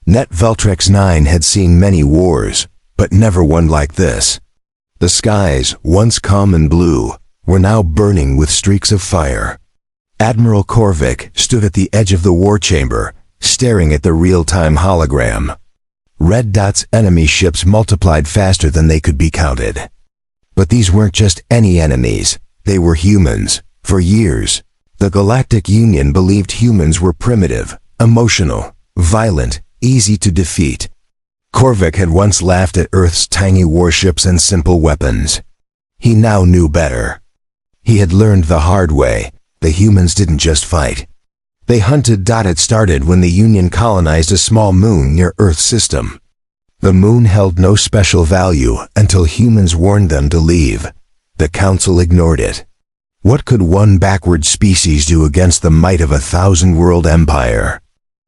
Net Veltrex 9 had seen many wars, but never one like this. The skies, once calm and blue, were now burning with streaks of fire. Admiral Korvik stood at the edge of the war chamber, staring at the real-time hologram. Red dots enemy ships multiplied faster than they could be counted. But these weren't just any enemies, they were humans. For years, the Galactic Union believed humans were primitive, emotional, violent, easy to defeat. Korvik had once laughed at Earth's tiny warships and simple weapons. He now knew better. He had learned the hard way, the humans didn't just fight. They hunted. It started when the Union colonized a small moon near Earth's system. The moon held no special value until humans warned them to leave. The Council ignored it. What could one backward species do against the might of a 1,000-world empire?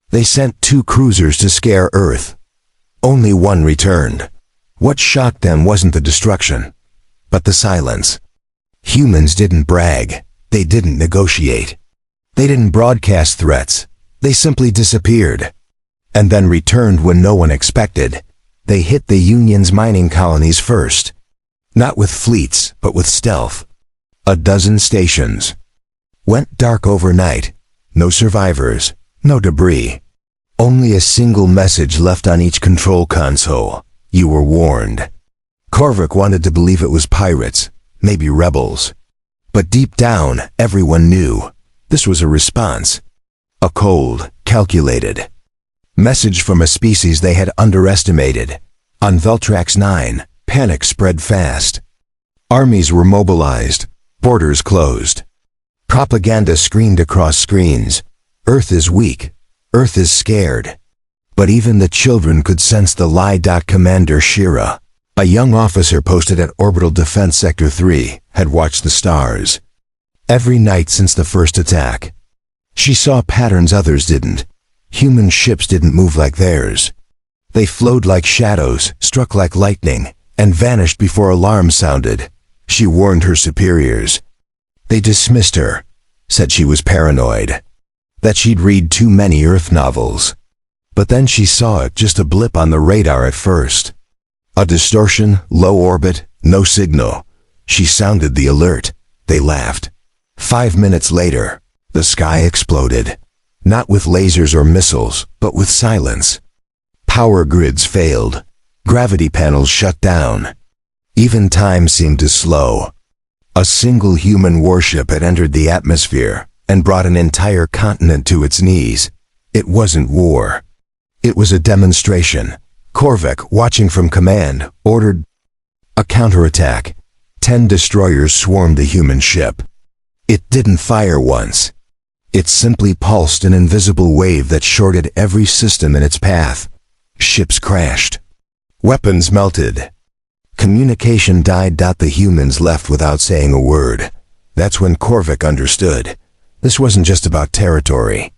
They sent 2 cruisers to scare Earth. Only one returned. What shocked them wasn't the destruction, but the silence. Humans didn't brag. They didn't negotiate. They didn't broadcast threats. They simply disappeared. And then returned when no one expected. They hit the Union's mining colonies first. Not with fleets, but with stealth. 12 stations. Went dark overnight. No survivors. No debris. Only a single message left on each control console. You were warned. Korvik wanted to believe it was pirates, maybe rebels. But deep down, everyone knew. This was a response. A cold, calculated message from a species they had underestimated. On Veltrex 9, panic spread fast. Armies were mobilized, borders closed. Propaganda screamed across screens. Earth is weak. Earth is scared. But even the children could sense the lie. Commander Shira, a young officer posted at Orbital Defense Sector 3, had watched the stars. Every night since the first attack. She saw patterns others didn't. Human ships didn't move like theirs. They flowed like shadows, struck like lightning, and vanished before alarms sounded. She warned her superiors. They dismissed her, said she was paranoid, that she'd read too many Earth novels. But then she saw it, just a blip on the radar at first. A distortion, low orbit, no signal. She sounded the alert. They laughed. 5 minutes later, the sky exploded. Not with lasers or missiles, but with silence. Power grids failed. Gravity panels shut down. Even time seemed to slow. A single human warship had entered the atmosphere and brought an entire continent to its knees. It wasn't war. It was a demonstration. Korvik, watching from command, ordered a counterattack. 10 destroyers swarmed the human ship. It didn't fire once. It simply pulsed an invisible wave that shorted every system in its path. Ships crashed. Weapons melted. Communication died. The humans left without saying a word. That's when Korvik understood. This wasn't just about territory.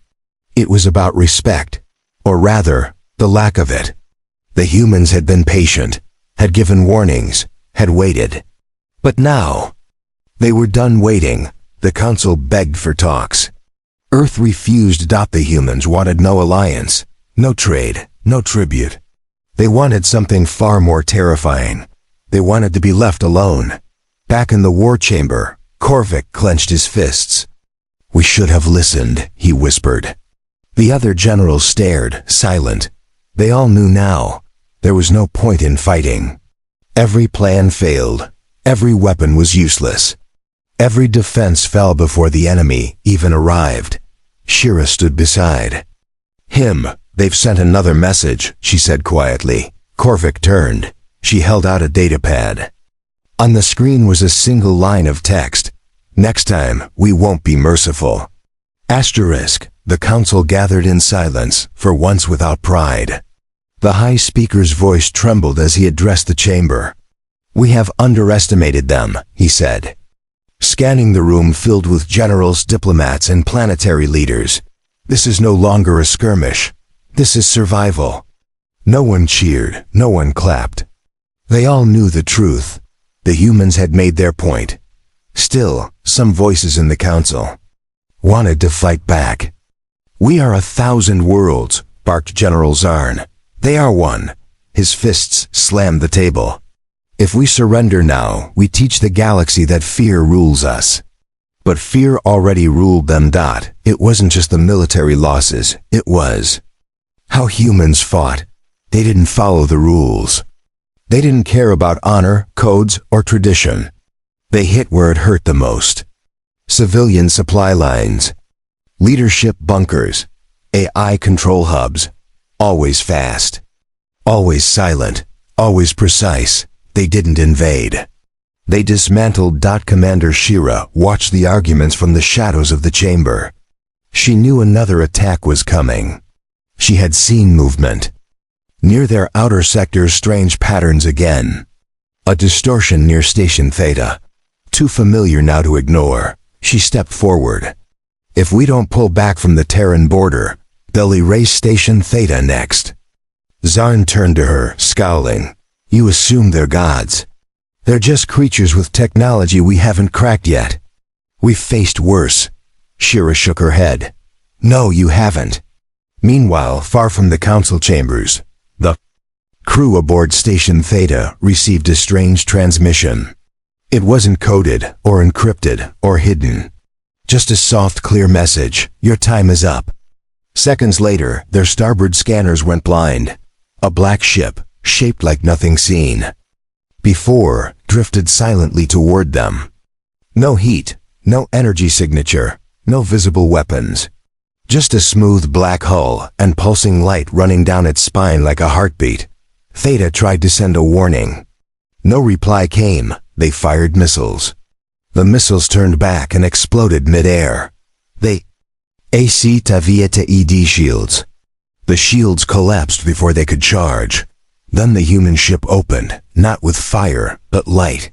It was about respect. Or rather, the lack of it. The humans had been patient, had given warnings, had waited. But now, they were done waiting. The Council begged for talks. Earth refused. The humans wanted no alliance, no trade, no tribute. They wanted something far more terrifying. They wanted to be left alone. Back in the war chamber, Korvik clenched his fists. "We should have listened," he whispered. The other generals stared, silent. They all knew now. There was no point in fighting. Every plan failed. Every weapon was useless. Every defense fell before the enemy even arrived. Shira stood beside him. "They've sent another message," she said quietly. Korvik turned. She held out a datapad. On the screen was a single line of text. "Next time, we won't be merciful." Asterisk. The Council gathered in silence, for once without pride. The High Speaker's voice trembled as he addressed the chamber. "We have underestimated them," he said. Scanning the room filled with generals, diplomats, and planetary leaders. "This is no longer a skirmish. This is survival." No one cheered, no one clapped. They all knew the truth. The humans had made their point. Still, some voices in the Council wanted to fight back. "We are 1,000 worlds," barked General Zarn. They are one. His fists slammed the table. If we surrender now, we teach the galaxy that fear rules us. But fear already ruled them. It wasn't just the military losses, it was how humans fought. They didn't follow the rules. They didn't care about honor, codes, or tradition. They hit where it hurt the most. Civilian supply lines, leadership bunkers, AI control hubs, always fast, always silent, always precise. They didn't invade. They dismantled. Commander Shira watched the arguments from the shadows of the chamber. She knew another attack was coming. She had seen movement. Near their outer sectors, strange patterns again. A distortion near Station Theta. Too familiar now to ignore. She stepped forward. If we don't pull back from the Terran border, they'll erase Station Theta next. Zarn turned to her, scowling. You assume they're gods. They're just creatures with technology we haven't cracked yet. We've faced worse. Shira shook her head. No, you haven't. Meanwhile, far from the council chambers, the crew aboard Station Theta received a strange transmission. It wasn't coded, or encrypted, or hidden. Just a soft, clear message. Your time is up. Seconds later, their starboard scanners went blind. A black ship, shaped like nothing seen before, drifted silently toward them. No heat, no energy signature, no visible weapons. Just a smooth black hull and pulsing light running down its spine like a heartbeat. Theta tried to send a warning. No reply came. They fired missiles. The missiles turned back and exploded mid-air. They AC Tavieta ED shields. The shields collapsed before they could charge. Then the human ship opened, not with fire, but light.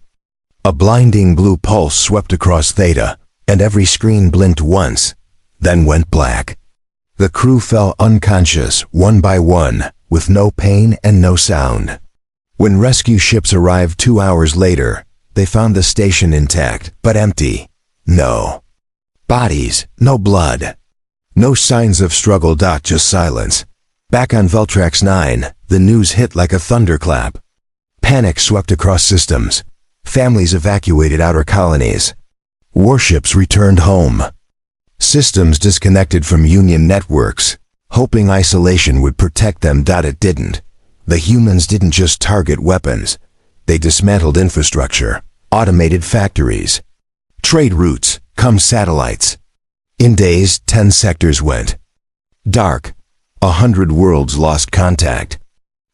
A blinding blue pulse swept across Theta, and every screen blinked once, then went black. The crew fell unconscious, one by one, with no pain and no sound. When rescue ships arrived 2 hours later, they found the station intact, but empty. No bodies, no blood. No signs of struggle. Just silence. Back on Veltrax 9, the news hit like a thunderclap. Panic swept across systems. Families evacuated outer colonies. Warships returned home. Systems disconnected from Union networks, hoping isolation would protect them. It didn't. The humans didn't just target weapons. They dismantled infrastructure, automated factories, trade routes, satellites. In days, 10 sectors went dark. 100 worlds lost contact.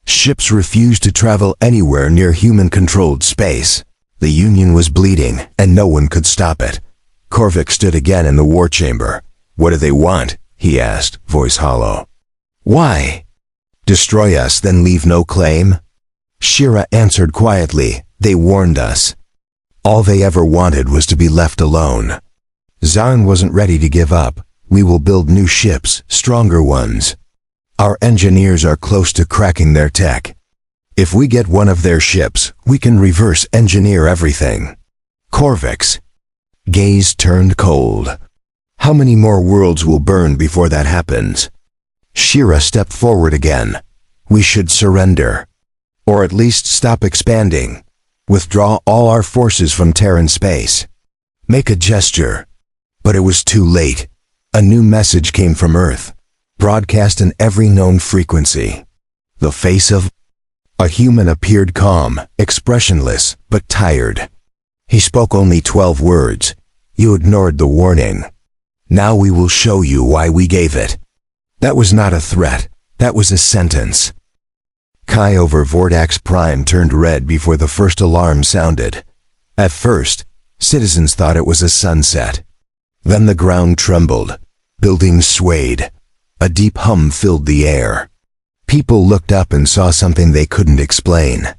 Ships refused to travel anywhere near human-controlled space. The Union was bleeding, and no one could stop it. Korvac stood again in the war chamber. What do they want? He asked, voice hollow. Why? Destroy us, then leave no claim? Shira answered quietly. They warned us. All they ever wanted was to be left alone. Zarn wasn't ready to give up. We will build new ships, stronger ones. Our engineers are close to cracking their tech. If we get one of their ships, we can reverse engineer everything. Korvac's gaze turned cold. How many more worlds will burn before that happens? Shira stepped forward again. We should surrender. Or at least stop expanding. Withdraw all our forces from Terran space. Make a gesture. But it was too late. A new message came from Earth, broadcast in every known frequency. The face of a human appeared calm, expressionless, but tired. He spoke only 12 words. You ignored the warning. Now we will show you why we gave it. That was not a threat. That was a sentence. Kai over Vordax Prime turned red before the first alarm sounded. At first, citizens thought it was a sunset. Then the ground trembled. Buildings swayed. A deep hum filled the air. People looked up and saw something they couldn't explain.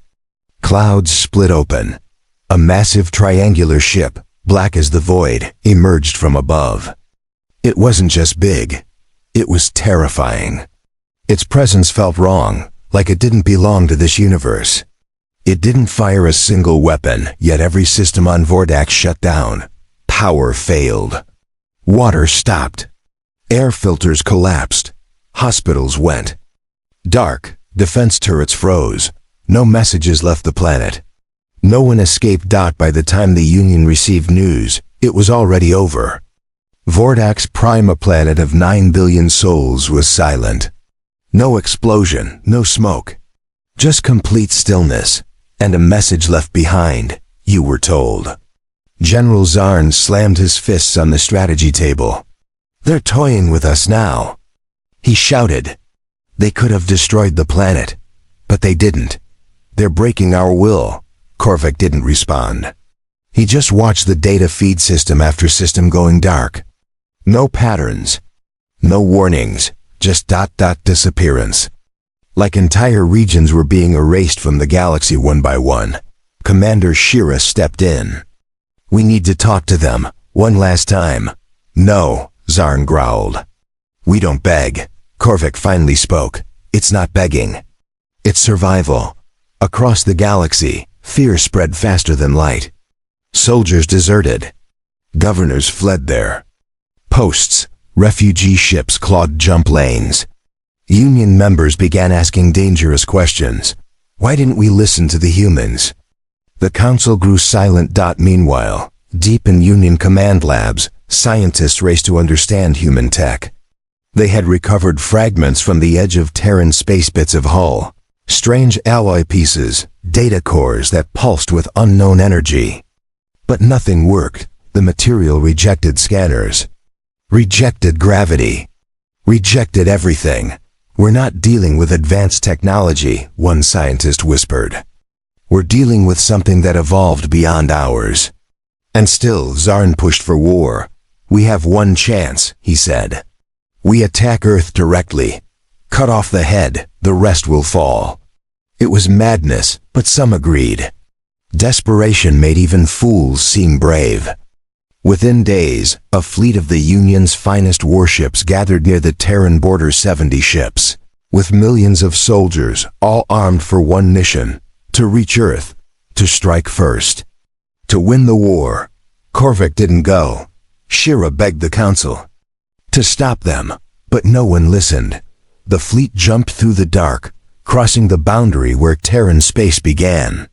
Clouds split open. A massive triangular ship, black as the void, emerged from above. It wasn't just big. It was terrifying. Its presence felt wrong, like it didn't belong to this universe. It didn't fire a single weapon, yet every system on Vordax shut down. Power failed. Water stopped. Air filters collapsed. Hospitals went dark. Defense turrets froze. No messages left the planet. No one escaped. By the time the Union received news, it was already over. Vordax Prime, a planet of 9 billion souls, was silent. No explosion, no smoke. Just complete stillness, and a message left behind, you were told. General Zarn slammed his fists on the strategy table. They're toying with us now. He shouted. They could have destroyed the planet, but they didn't. They're breaking our will. Korvac didn't respond. He just watched the data feed system after system going dark. No patterns. No warnings. Just ... disappearance. Like entire regions were being erased from the galaxy one by one. Commander Shira stepped in. We need to talk to them, one last time. No, Zarn growled. We don't beg. Korvac finally spoke. It's not begging. It's survival. Across the galaxy, fear spread faster than light. Soldiers deserted. Governors fled there. Posts, refugee ships clogged jump lanes. Union members began asking dangerous questions. Why didn't we listen to the humans? The council grew silent. Meanwhile, deep in Union command labs, scientists raced to understand human tech. They had recovered fragments from the edge of Terran space, bits of hull, strange alloy pieces, data cores that pulsed with unknown energy. But nothing worked. The material rejected scanners. Rejected gravity. Rejected everything. We're not dealing with advanced technology, one scientist whispered. We're dealing with something that evolved beyond ours. And still, Zarn pushed for war. We have one chance, he said. We attack Earth directly. Cut off the head, the rest will fall. It was madness, but some agreed. Desperation made even fools seem brave. Within days, a fleet of the Union's finest warships gathered near the Terran border, 70 ships, with millions of soldiers, all armed for one mission, to reach Earth, to strike first, to win the war. Korvac didn't go. Shira begged the council to stop them, but no one listened. The fleet jumped through the dark, crossing the boundary where Terran space began.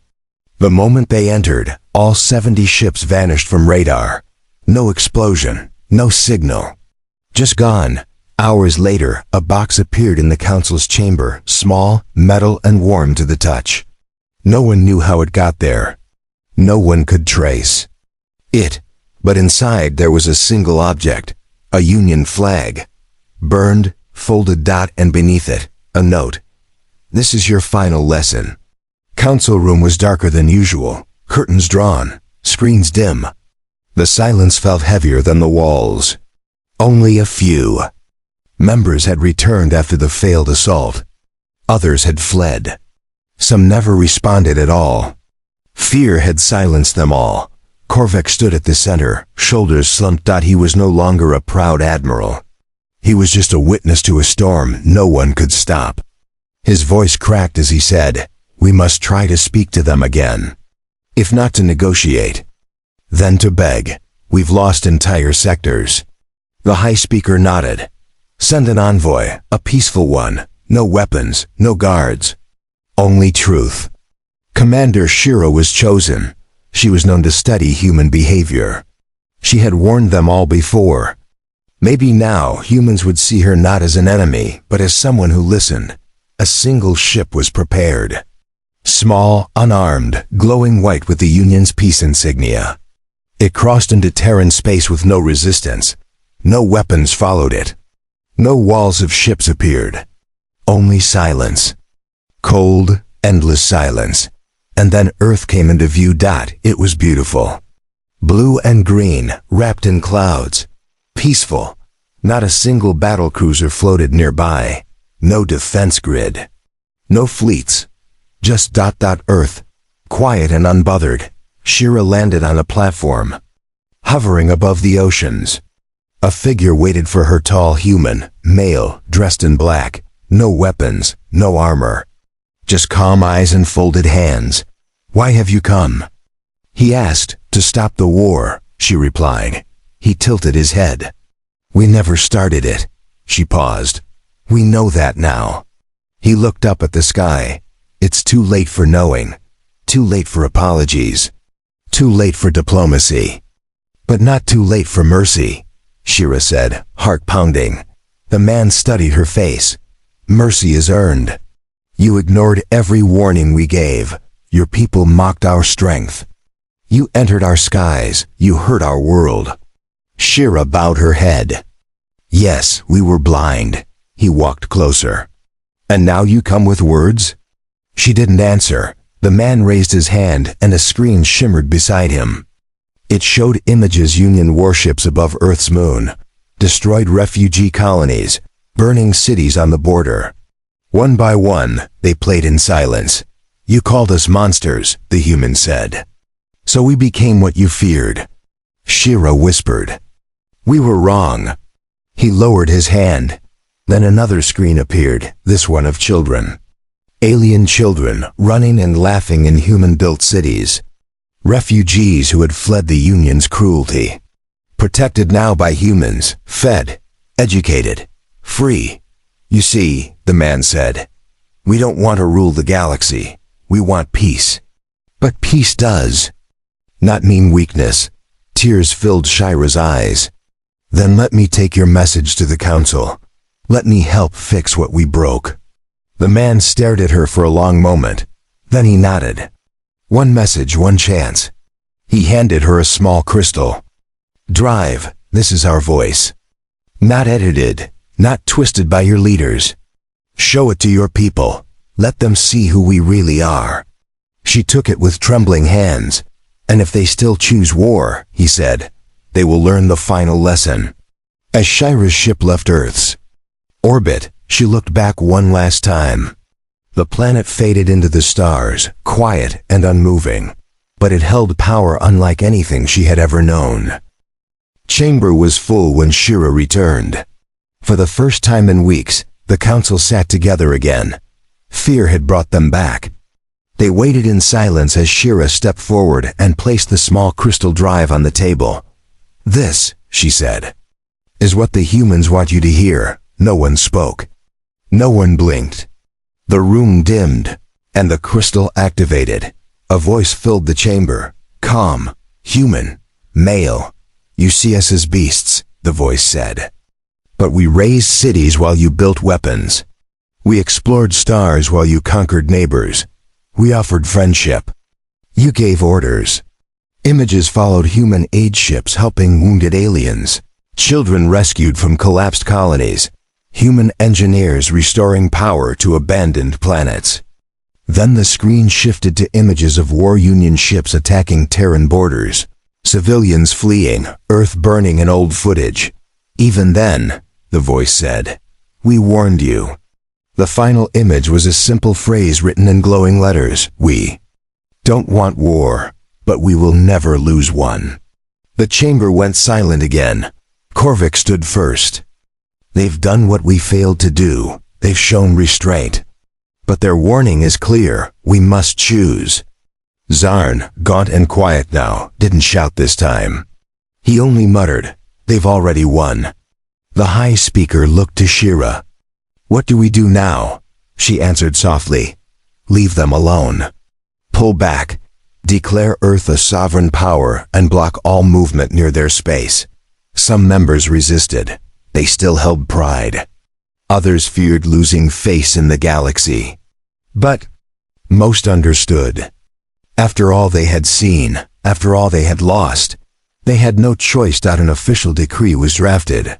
The moment they entered, all 70 ships vanished from radar. No explosion, no signal. Just gone. Hours later, a box appeared in the council's chamber, small, metal, and warm to the touch. No one knew how it got there. No one could trace it. But inside there was a single object, a Union flag. Burned, folded. And beneath it, a note. This is your final lesson. Council room was darker than usual, curtains drawn, screens dim. The silence felt heavier than the walls. Only a few members had returned after the failed assault. Others had fled. Some never responded at all. Fear had silenced them all. Korvac stood at the center, shoulders slumped. He was no longer a proud admiral. He was just a witness to a storm no one could stop. His voice cracked as he said, "We must try to speak to them again. If not to negotiate, then to beg. We've lost entire sectors." The High Speaker nodded. "Send an envoy, a peaceful one. No weapons, no guards. Only truth." Commander Shira was chosen. She was known to study human behavior. She had warned them all before. Maybe now humans would see her not as an enemy, but as someone who listened. A single ship was prepared. Small, unarmed, glowing white with the Union's peace insignia. It crossed into Terran space with no resistance. No weapons followed it. No walls of ships appeared. Only silence. Cold, endless silence. And then Earth came into view. It was beautiful. Blue and green, wrapped in clouds. Peaceful. Not a single battlecruiser floated nearby. No defense grid. No fleets. Just ... Earth. Quiet and unbothered. Shira landed on a platform, hovering above the oceans. A figure waited for her, tall human, male, dressed in black. No weapons, no armor. Just calm eyes and folded hands. "Why have you come?" he asked. "To stop the war," she replied. He tilted his head. "We never started it." She paused. "We know that now." He looked up at the sky. It's too late for knowing. Too late for apologies. Too late for diplomacy. But not too late for mercy, Shira said, heart pounding. The man studied her face. Mercy is earned. You ignored every warning we gave. Your people mocked our strength. You entered our skies. You hurt our world. Shira bowed her head. Yes, we were blind. He walked closer. And now you come with words? She didn't answer. The man raised his hand and a screen shimmered beside him. It showed images Union warships above Earth's moon, destroyed refugee colonies, burning cities on the border. One by one, they played in silence. You called us monsters, the human said. So we became what you feared. Shira whispered. We were wrong. He lowered his hand. Then another screen appeared, this one of children. Alien children, running and laughing in human-built cities. Refugees who had fled the Union's cruelty. Protected now by humans, fed, educated, free. You see, the man said, we don't want to rule the galaxy. We want peace. But peace does not mean weakness. Tears filled Shira's eyes. Then let me take your message to the council. Let me help fix what we broke. The man stared at her for a long moment. Then he nodded. One message, one chance. He handed her a small crystal. Drive, this is our voice. Not edited, not twisted by your leaders. Show it to your people. Let them see who we really are. She took it with trembling hands. And if they still choose war, he said, they will learn the final lesson. As Shira's ship left Earth's orbit, she looked back one last time. The planet faded into the stars, quiet and unmoving, but it held power unlike anything she had ever known. Chamber was full when Shira returned. For the first time in weeks, the council sat together again. Fear had brought them back. They waited in silence as Shira stepped forward and placed the small crystal drive on the table. This, she said, is what the humans want you to hear. No one spoke. No one blinked. The room dimmed, and the crystal activated. A voice filled the chamber. Calm, human, male. You see us as beasts, the voice said. But we raised cities while you built weapons. We explored stars while you conquered neighbors. We offered friendship. You gave orders. Images followed human aid ships helping wounded aliens. Children rescued from collapsed colonies. Human engineers restoring power to abandoned planets. Then the screen shifted to images of war Union ships attacking Terran borders. Civilians fleeing, Earth burning in old footage. Even then, the voice said, we warned you. The final image was a simple phrase written in glowing letters. We don't want war, but we will never lose one. The chamber went silent again. Korvac stood first. They've done what we failed to do. They've shown restraint. But their warning is clear. We must choose. Zarn, gaunt and quiet now, didn't shout this time. He only muttered, they've already won. The high speaker looked to Shira. What do we do now? She answered softly. Leave them alone. Pull back. Declare Earth a sovereign power and block all movement near their space. Some members resisted. They still held pride. Others feared losing face in the galaxy. But most understood. After all they had seen, after all they had lost, they had no choice. An official decree was drafted.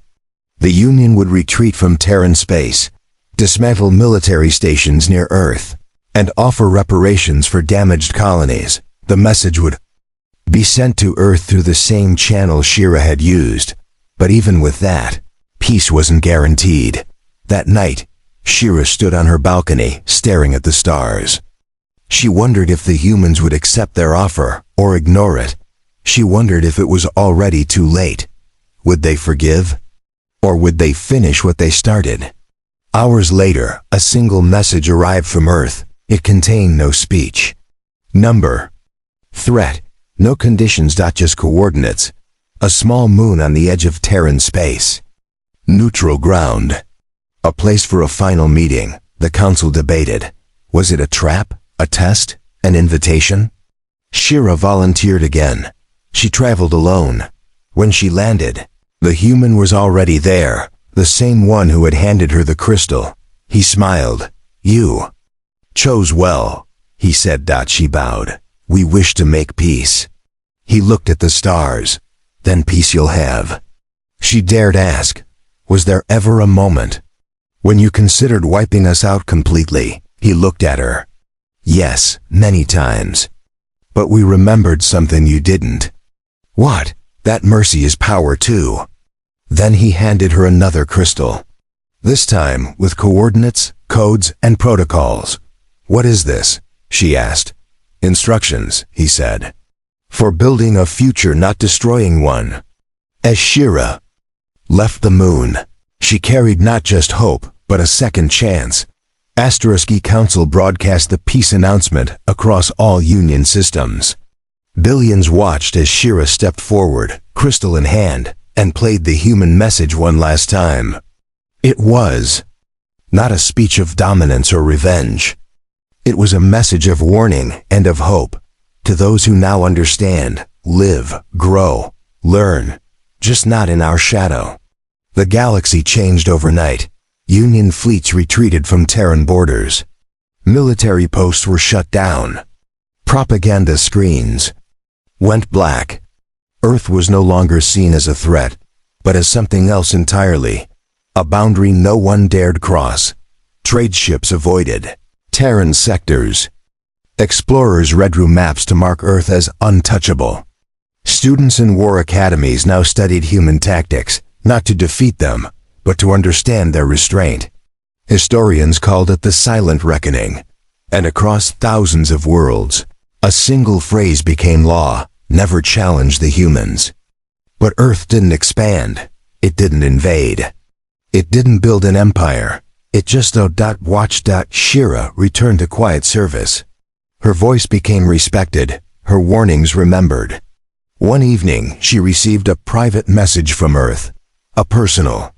The Union would retreat from Terran space, dismantle military stations near Earth, and offer reparations for damaged colonies. The message would be sent to Earth through the same channel Shira had used. But even with that, peace wasn't guaranteed. That night, Shira stood on her balcony, staring at the stars. She wondered if the humans would accept their offer, or ignore it. She wondered if it was already too late. Would they forgive? Or would they finish what they started? Hours later, a single message arrived from Earth. It contained no speech. Number. Threat. No conditions. Just coordinates. A small moon on the edge of Terran space. Neutral ground. A place for a final meeting. The council debated. Was it a trap, a test, an invitation? Shira volunteered again. She traveled alone. When she landed, the human was already there, the same one who had handed her the crystal. He smiled. You chose well, he said. She bowed. We wish to make peace. He looked at the stars. Then peace you'll have. She dared ask, was there ever a moment when you considered wiping us out completely? He looked at her. Yes, many times. But we remembered something you didn't. What? That mercy is power too. Then he handed her another crystal. This time with coordinates, codes, and protocols. What is this? She asked. Instructions, he said. For building a future, not destroying one. As Shira left the moon, she carried not just hope, but a second chance. *E Council broadcast the peace announcement across all Union systems. Billions watched as Shira stepped forward, crystal in hand, and played the human message one last time. It was not a speech of dominance or revenge. It was a message of warning and of hope. To those who now understand, live, grow, learn, just not in our shadow. The galaxy changed overnight. Union fleets retreated from Terran borders. Military posts were shut down. Propaganda screens went black. Earth was no longer seen as a threat, but as something else entirely. A boundary no one dared cross. Trade ships avoided Terran sectors. Explorers redrew maps to mark Earth as untouchable. Students in war academies now studied human tactics, not to defeat them, but to understand their restraint. Historians called it the Silent Reckoning. And across thousands of worlds, a single phrase became law: never challenge the humans. But Earth didn't expand. It didn't invade. It didn't build an empire. It just watched. Shira returned to quiet service. Her voice became respected, her warnings remembered. One evening, she received a private message from Earth, a personal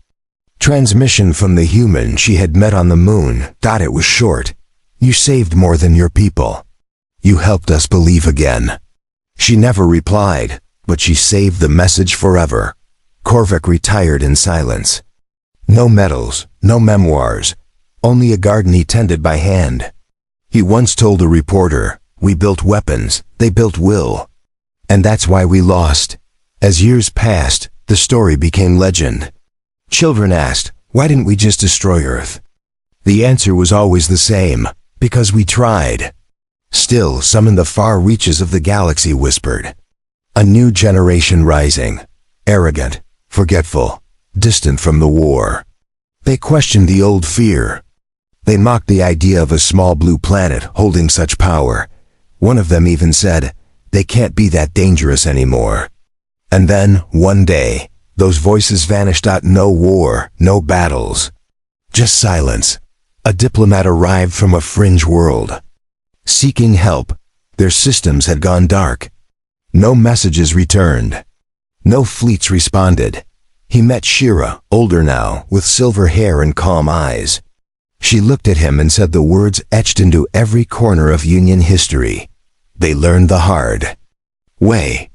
transmission from the human she had met on the moon. It was short. You saved more than your people. You helped us believe again. She never replied, but she saved the message forever. Korvac retired in silence. No medals, no memoirs, only a garden he tended by hand. He once told a reporter, "We built weapons, they built will. And that's why we lost." As years passed, the story became legend. Children asked, why didn't we just destroy Earth? The answer was always the same: because we tried. Still, some in the far reaches of the galaxy whispered. A new generation rising. Arrogant, forgetful, distant from the war. They questioned the old fear. They mocked the idea of a small blue planet holding such power. One of them even said, they can't be that dangerous anymore. And then, one day, those voices vanished. No war, no battles. Just silence. A diplomat arrived from a fringe world. Seeking help, their systems had gone dark. No messages returned. No fleets responded. He met Shira, older now, with silver hair and calm eyes. She looked at him and said the words etched into every corner of Union history. They learned the hard way.